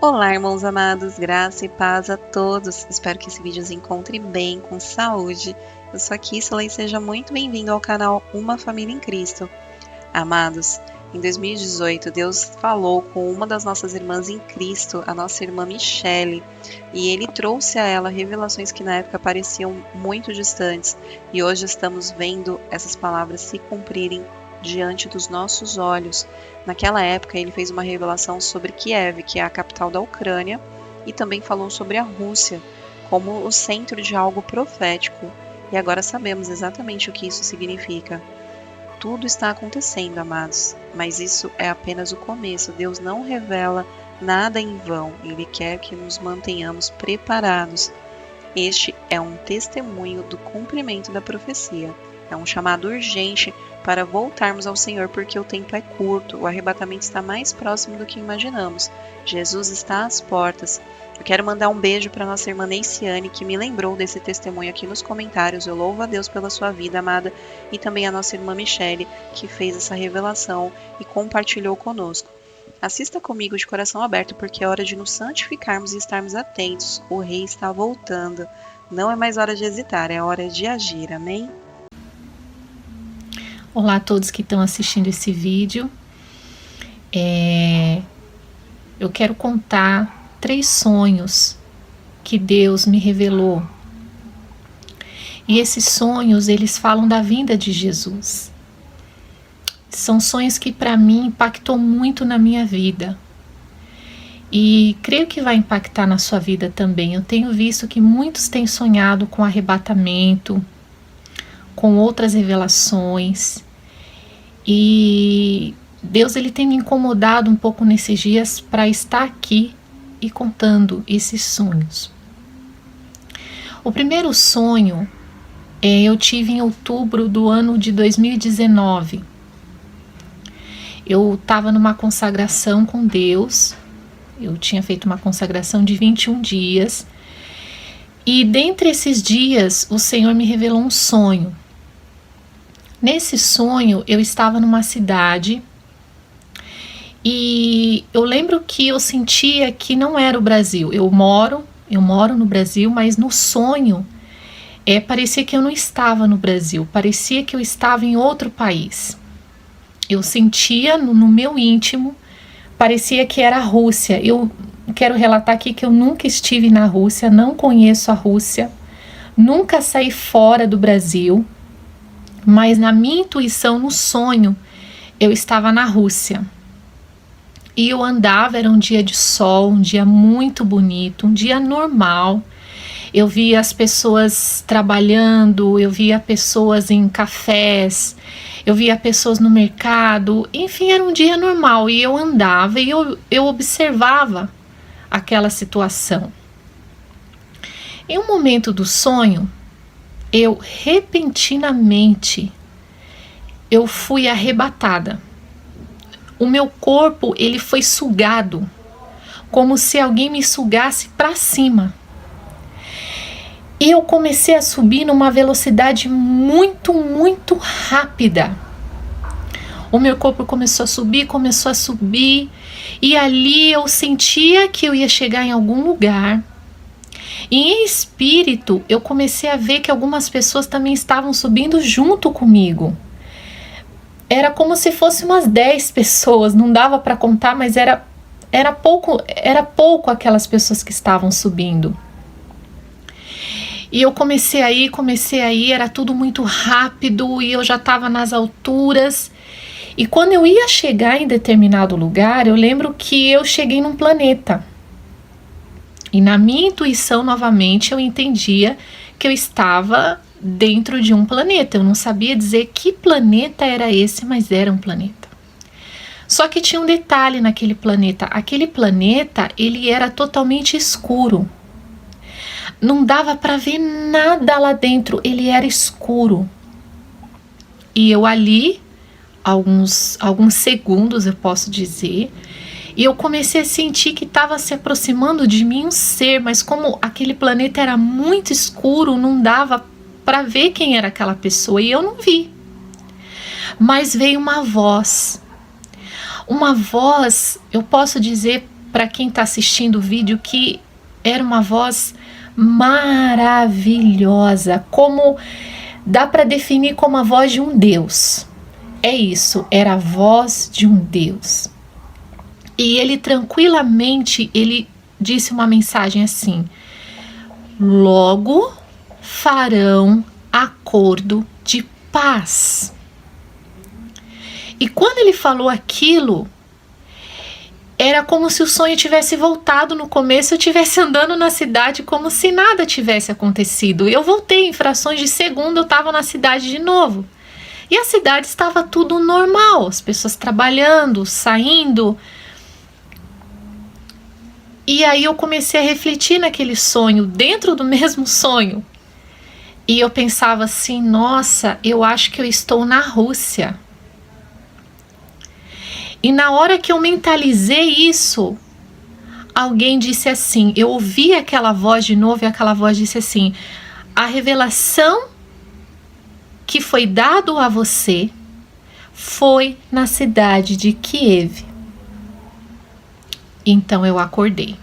Olá, irmãos amados, graça e paz a todos. Espero que esse vídeo os encontre bem, com saúde. Eu sou a Kissela e seja muito bem-vindo ao canal Uma Família em Cristo. Amados, em 2018 Deus falou com uma das nossas irmãs em Cristo, a nossa irmã Michele, e Ele trouxe a ela revelações que na época pareciam muito distantes, e hoje estamos vendo essas palavras se cumprirem diante dos nossos olhos. Naquela época ele fez uma revelação sobre Kiev, que é a capital da Ucrânia, e também falou sobre a Rússia como o centro de algo profético. E agora sabemos exatamente o que isso significa. Tudo está acontecendo, amados, mas isso é apenas o começo. Deus não revela nada em vão. Ele quer que nos mantenhamos preparados. Este é um testemunho do cumprimento da profecia. É um chamado urgente para voltarmos ao Senhor, porque o tempo é curto, o arrebatamento está mais próximo do que imaginamos. Jesus está às portas. Eu quero mandar um beijo para nossa irmã Neiciane, que me lembrou desse testemunho aqui nos comentários. Eu louvo a Deus pela sua vida, amada, e também a nossa irmã Michele, que fez essa revelação e compartilhou conosco. Assista comigo de coração aberto, porque é hora de nos santificarmos e estarmos atentos. O Rei está voltando. Não é mais hora de hesitar, é hora de agir. Amém? Olá a todos que estão assistindo esse vídeo. Eu quero contar 3 sonhos que Deus me revelou. E esses sonhos, eles falam da vinda de Jesus. São sonhos que para mim impactou muito na minha vida. E creio que vai impactar na sua vida também. Eu tenho visto que muitos têm sonhado com arrebatamento, com outras revelações, e Deus ele tem me incomodado um pouco nesses dias para estar aqui e contando esses sonhos. O primeiro sonho eu tive em outubro do ano de 2019. Eu estava numa consagração com Deus, eu tinha feito uma consagração de 21 dias, e dentre esses dias o Senhor me revelou um sonho. Nesse sonho eu estava numa cidade e eu lembro que eu sentia que não era o Brasil. Eu moro no Brasil, mas no sonho parecia que eu não estava no Brasil, parecia que eu estava em outro país. Eu sentia no meu íntimo, parecia que era a Rússia. Eu quero relatar aqui que eu nunca estive na Rússia, não conheço a Rússia, nunca saí fora do Brasil. Mas na minha intuição, no sonho, eu estava na Rússia. E eu andava, era um dia de sol, um dia muito bonito, um dia normal. Eu via as pessoas trabalhando, eu via pessoas em cafés, eu via pessoas no mercado. Enfim, era um dia normal e eu andava e eu observava aquela situação. Em um momento do sonho, eu repentinamente fui arrebatada. O meu corpo ele foi sugado, como se alguém me sugasse para cima. E eu comecei a subir numa velocidade muito, muito rápida. O meu corpo começou a subir, e ali eu sentia que eu ia chegar em algum lugar. E em espírito, eu comecei a ver que algumas pessoas também estavam subindo junto comigo. Era como se fosse umas 10 pessoas, não dava para contar, mas era pouco aquelas pessoas que estavam subindo. E eu comecei a ir, era tudo muito rápido e eu já estava nas alturas. E quando eu ia chegar em determinado lugar, eu lembro que eu cheguei num planeta. E na minha intuição, novamente, eu entendia que eu estava dentro de um planeta. Eu não sabia dizer que planeta era esse, mas era um planeta. Só que tinha um detalhe naquele planeta. Aquele planeta, ele era totalmente escuro. Não dava para ver nada lá dentro, ele era escuro. E eu ali, alguns segundos, eu posso dizer, e eu comecei a sentir que estava se aproximando de mim um ser, mas como aquele planeta era muito escuro, não dava para ver quem era aquela pessoa, e eu não vi. Mas veio uma voz, eu posso dizer, para quem está assistindo o vídeo que era uma voz maravilhosa, como dá para definir como a voz de um Deus. É isso, era a voz de um Deus. E ele tranquilamente, ele disse uma mensagem assim: logo farão acordo de paz. E quando ele falou aquilo, era como se o sonho tivesse voltado no começo, eu estivesse andando na cidade como se nada tivesse acontecido. Eu voltei, em frações de segundo eu estava na cidade de novo. E a cidade estava tudo normal, as pessoas trabalhando, saindo. E aí eu comecei a refletir naquele sonho, dentro do mesmo sonho. E eu pensava assim, nossa, eu acho que eu estou na Rússia. E na hora que eu mentalizei isso, alguém disse assim, eu ouvi aquela voz de novo e aquela voz disse assim: a revelação que foi dado a você foi na cidade de Kiev. Então eu acordei.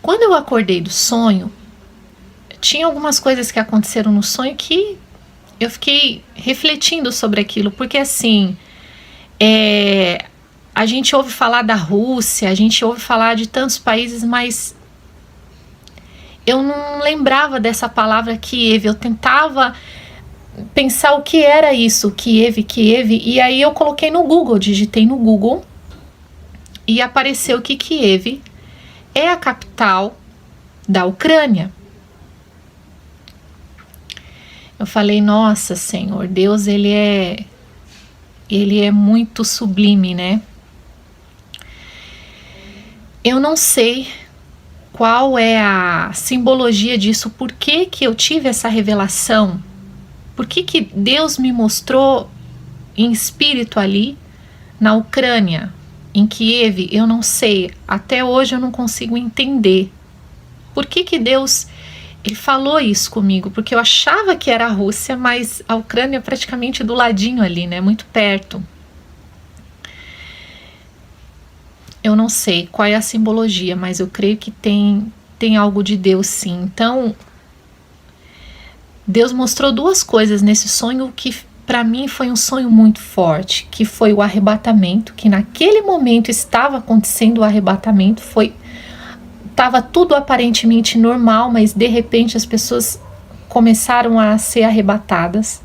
Quando eu acordei do sonho, tinha algumas coisas que aconteceram no sonho que eu fiquei refletindo sobre aquilo, porque assim, a gente ouve falar da Rússia, a gente ouve falar de tantos países, mas eu não lembrava dessa palavra Kiev. Eu tentava pensar o que era isso, Kiev, e aí eu coloquei no Google, digitei no Google e apareceu que Kiev é a capital da Ucrânia. Eu falei, nossa, Senhor, Deus, Ele é muito sublime, né? Eu não sei qual é a simbologia disso, por que que eu tive essa revelação, por que que Deus me mostrou em espírito ali, na Ucrânia, em Kiev, eu não sei, até hoje eu não consigo entender. Por que que Deus, Ele falou isso comigo? Porque eu achava que era a Rússia, mas a Ucrânia é praticamente do ladinho ali, né? Muito perto. Eu não sei qual é a simbologia, mas eu creio que tem algo de Deus, sim. Então, Deus mostrou duas coisas nesse sonho que para mim foi um sonho muito forte, que foi o arrebatamento, que naquele momento estava acontecendo o arrebatamento, estava tudo aparentemente normal, mas de repente as pessoas começaram a ser arrebatadas.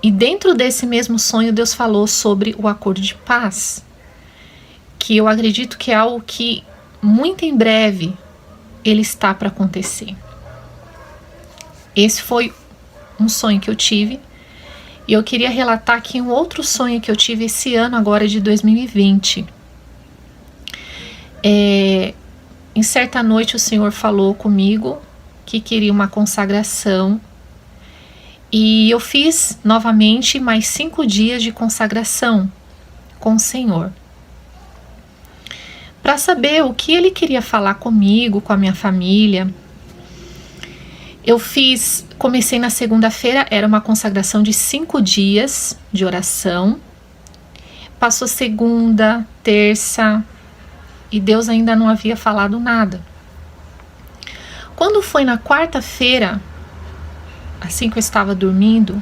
E dentro desse mesmo sonho, Deus falou sobre o acordo de paz, que eu acredito que é algo que muito em breve ele está para acontecer. Esse foi um sonho que eu tive, e eu queria relatar aqui um outro sonho que eu tive esse ano agora de 2020. Em certa noite o Senhor falou comigo que queria uma consagração, e eu fiz novamente mais 5 dias de consagração com o Senhor, para saber o que Ele queria falar comigo, com a minha família. Comecei na segunda-feira, era uma consagração de 5 dias de oração. Passou segunda, terça, e Deus ainda não havia falado nada. Quando foi na quarta-feira, assim que eu estava dormindo,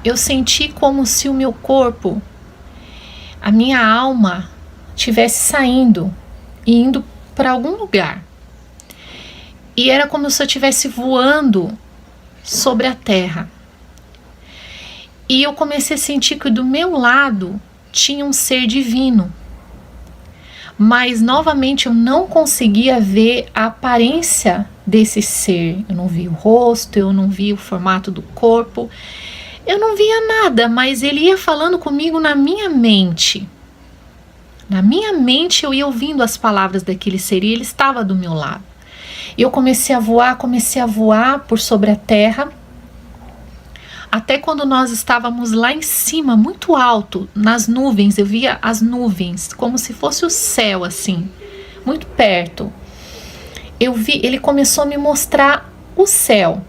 eu senti como se o meu corpo, a minha alma, estivesse saindo e indo para algum lugar. E era como se eu estivesse voando sobre a terra. E eu comecei a sentir que do meu lado tinha um ser divino. Mas novamente eu não conseguia ver a aparência desse ser. Eu não vi o rosto, eu não vi o formato do corpo. Eu não via nada, mas ele ia falando comigo na minha mente. Na minha mente eu ia ouvindo as palavras daquele ser e ele estava do meu lado. Eu comecei a voar por sobre a terra, até quando nós estávamos lá em cima, muito alto, nas nuvens. Eu via as nuvens, como se fosse o céu, assim, muito perto. Ele começou a me mostrar o céu.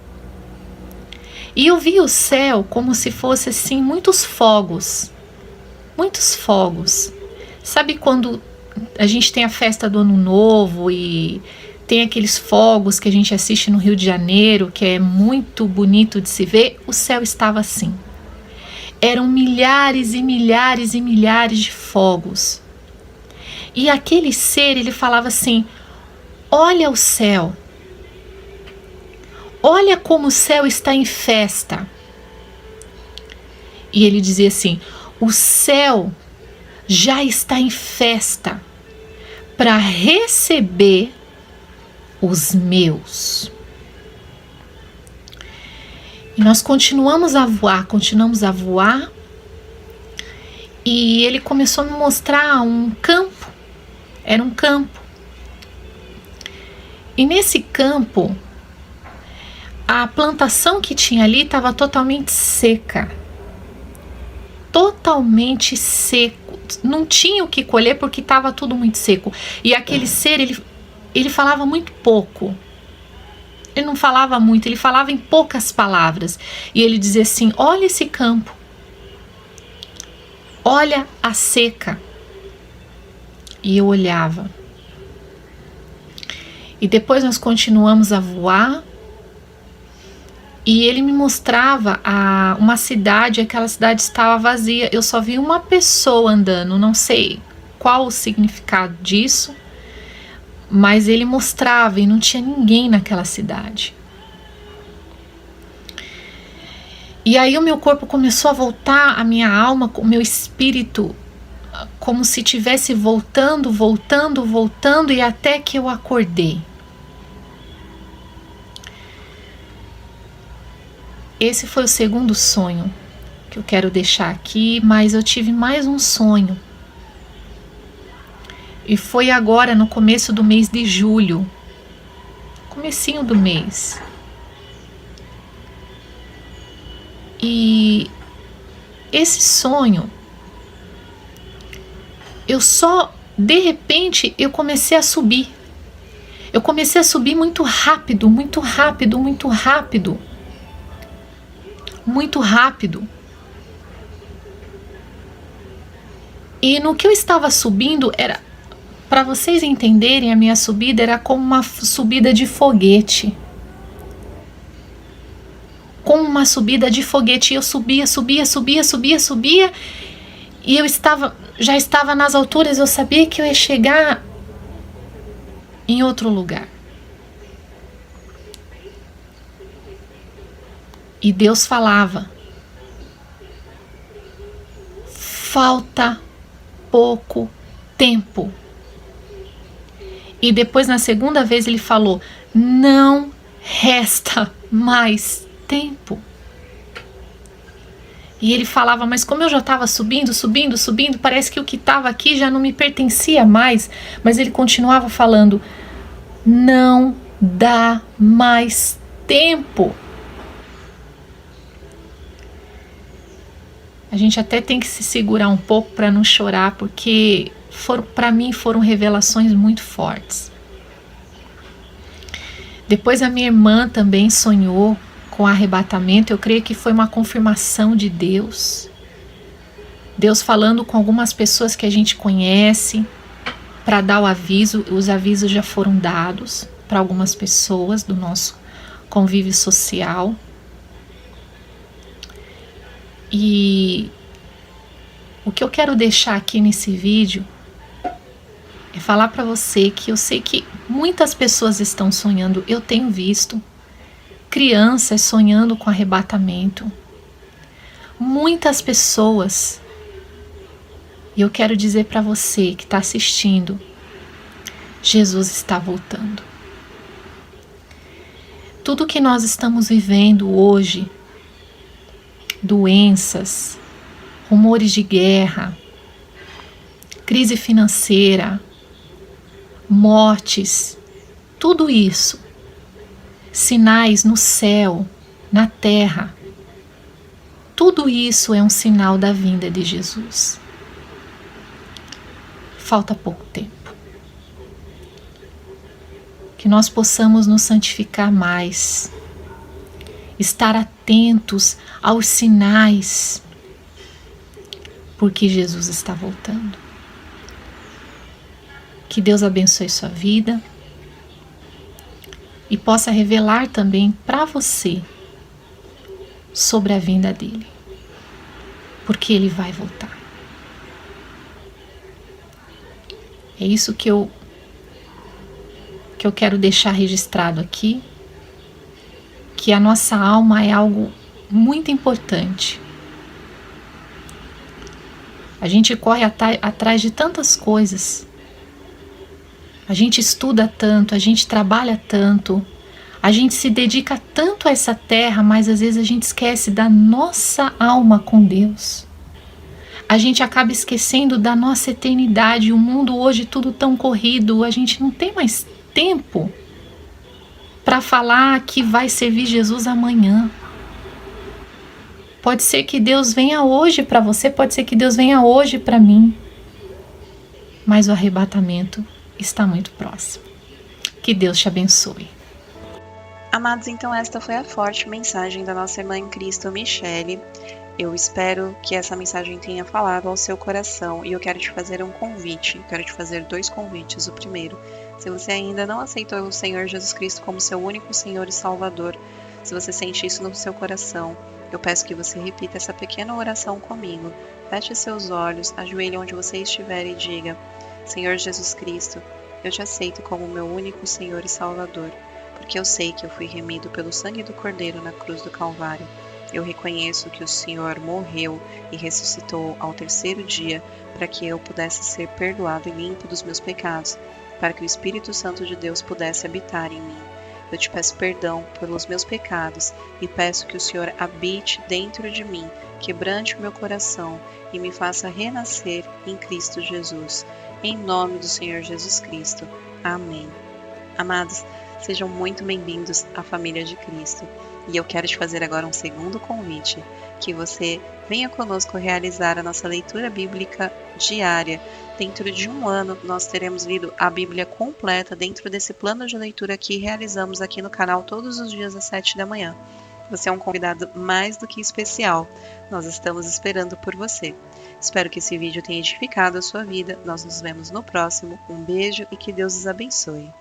E eu vi o céu como se fosse, assim, muitos fogos. muitos fogos. Sabe quando a gente tem a festa do Ano Novo e tem aqueles fogos que a gente assiste no Rio de Janeiro, que é muito bonito de se ver? O céu estava assim. Eram milhares e milhares e milhares de fogos. E aquele ser, ele falava assim: olha o céu. Olha como o céu está em festa. E ele dizia assim: o céu já está em festa para receber os meus. E nós continuamos a voar, e ele começou a me mostrar um campo. Era um campo. E nesse campo, a plantação que tinha ali estava totalmente seca. Totalmente seco. Não tinha o que colher porque estava tudo muito seco. E aquele ser, ele falava muito pouco. Ele não falava muito, ele falava em poucas palavras. E ele dizia assim: olha esse campo. Olha a seca. E eu olhava. E depois nós continuamos a voar. E ele me mostrava uma cidade, aquela cidade estava vazia. Eu só vi uma pessoa andando, não sei qual o significado disso, mas ele mostrava e não tinha ninguém naquela cidade. E aí o meu corpo começou a voltar, a minha alma, o meu espírito, como se estivesse voltando, e até que eu acordei. Esse foi o segundo sonho que eu quero deixar aqui, mas eu tive mais um sonho. E foi agora no começo do mês de julho, comecinho do mês. E esse sonho, de repente, eu comecei a subir. Eu comecei a subir muito rápido, muito rápido, muito rápido. Muito rápido. E no que eu estava subindo, para vocês entenderem, a minha subida era como uma subida de foguete. Como uma subida de foguete. E eu subia. E eu já estava nas alturas, eu sabia que eu ia chegar em outro lugar. E Deus falava: falta pouco tempo. E depois, na segunda vez, ele falou: não resta mais tempo. E ele falava: mas como eu já estava subindo, parece que o que estava aqui já não me pertencia mais. Mas ele continuava falando: não dá mais tempo. A gente até tem que se segurar um pouco para não chorar, porque para mim foram revelações muito fortes. Depois a minha irmã também sonhou com arrebatamento. Eu creio que foi uma confirmação de Deus. Deus falando com algumas pessoas que a gente conhece para dar o aviso. Os avisos já foram dados para algumas pessoas do nosso convívio social. E o que eu quero deixar aqui nesse vídeo é falar para você que eu sei que muitas pessoas estão sonhando. Eu tenho visto crianças sonhando com arrebatamento. Muitas pessoas. E eu quero dizer para você que está assistindo: Jesus está voltando. Tudo que nós estamos vivendo hoje, doenças, rumores de guerra, crise financeira, mortes, tudo isso, sinais no céu, na terra, tudo isso é um sinal da vinda de Jesus. Falta pouco tempo. Que nós possamos nos santificar mais, estar atentos aos sinais, porque Jesus está voltando. Que Deus abençoe sua vida e possa revelar também para você sobre a vinda dele, porque ele vai voltar. É isso que eu quero deixar registrado aqui, que a nossa alma é algo muito importante. A gente corre atrás de tantas coisas, a gente estuda tanto, a gente trabalha tanto, a gente se dedica tanto a essa terra, mas às vezes a gente esquece da nossa alma com Deus. A gente acaba esquecendo da nossa eternidade. O mundo hoje tudo tão corrido, a gente não tem mais tempo para falar que vai servir Jesus amanhã. Pode ser que Deus venha hoje para você, pode ser que Deus venha hoje para mim, mas o arrebatamento está muito próximo. Que Deus te abençoe. Amados, então esta foi a forte mensagem da nossa irmã em Cristo, Michele. Eu espero que essa mensagem tenha falado ao seu coração e eu quero te fazer um convite. Quero te fazer 2 convites. O primeiro, se você ainda não aceitou o Senhor Jesus Cristo como seu único Senhor e Salvador, se você sente isso no seu coração, eu peço que você repita essa pequena oração comigo. Feche seus olhos, ajoelhe onde você estiver e diga: Senhor Jesus Cristo, eu te aceito como meu único Senhor e Salvador, porque eu sei que eu fui remido pelo sangue do Cordeiro na cruz do Calvário. Eu reconheço que o Senhor morreu e ressuscitou ao 3º dia para que eu pudesse ser perdoado e limpo dos meus pecados, para que o Espírito Santo de Deus pudesse habitar em mim. Eu te peço perdão pelos meus pecados e peço que o Senhor habite dentro de mim, quebrante o meu coração e me faça renascer em Cristo Jesus. Em nome do Senhor Jesus Cristo. Amém. Amados, sejam muito bem-vindos à família de Cristo. E eu quero te fazer agora um segundo convite, que você venha conosco realizar a nossa leitura bíblica diária. Dentro de 1 ano, nós teremos lido a Bíblia completa dentro desse plano de leitura que realizamos aqui no canal todos os dias às 7 da manhã. Você é um convidado mais do que especial. Nós estamos esperando por você. Espero que esse vídeo tenha edificado a sua vida. Nós nos vemos no próximo. Um beijo e que Deus os abençoe.